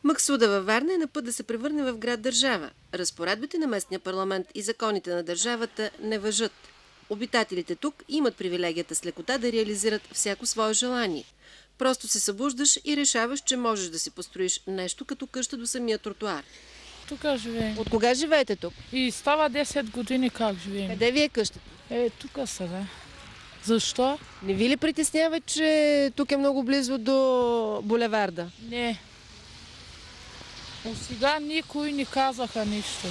Максуда във Варна е на път да се превърне в град-държава. Разпоредбите на местния парламент и законите на държавата не важат. Обитателите тук имат привилегията с лекота да реализират всяко свое желание. Просто се събуждаш и решаваш, че можеш да си построиш нещо като къща до самия тротуар. Тук живеем. От кога живеете тук? И става 10 години как живеем. Къде ви е къщата? Тук са, да. Защо? Не ви ли притеснява, че тук е много близо до булеварда? Не. От сега никой не казаха нищо.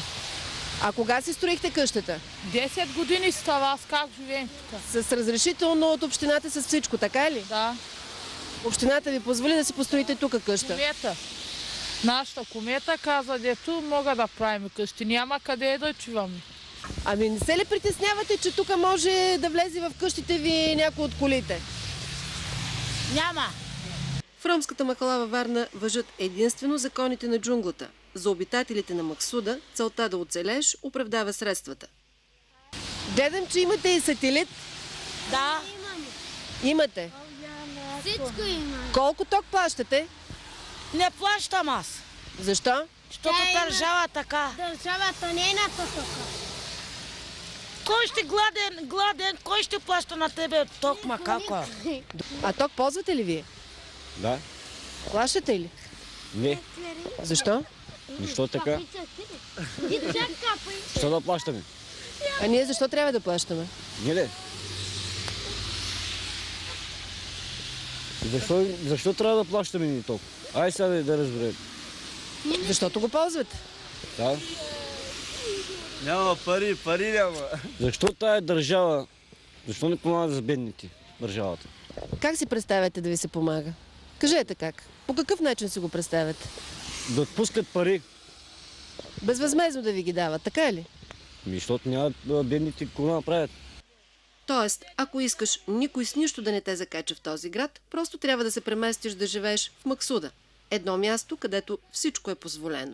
А кога си строихте къщата? 10 години става, аз как живеем тук? С разрешително от общината с всичко, така ли? Да. Общината ви позволи да си построите тук къща. Комета. Нашата комета каза, дето мога да правим къщи. Няма къде да отиваме. Ами не се ли притеснявате, че тук може да влезе в къщите ви някой от колите? Няма. В ромската махала във Варна важат единствено законите на джунглата. За обитателите на Максуда целта да оцелееш оправдава средствата. Гледам, че имате и сателит. Да. Имате. Всичко има. Колко ток плащате? Не плащам аз. Защо? Защото държава така. Държавата не е на тока. Кой ще гладен, кой ще плаща на тебе ток, макако? А ток ползвате ли вие? Да. Плащате ли? Не. Защо? Защо така? Защо да плащаме? А ние защо трябва да плащаме? Не ли? Защо трябва да плащаме ни толкова? Ай сега да разберем. Защото го ползвате. Да. Няма пари няма. Защо тая държава, защо не помага за бедните държавата? Как си представяте да ви се помага? Кажете как. По какъв начин си го представяте? Да отпускат пари. Безвъзмезно да ви ги дават, така ли? Защото няма бедните какво да направят. Тоест, ако искаш никой с нищо да не те закача в този град, просто трябва да се преместиш да живееш в Максуда. Едно място, където всичко е позволено.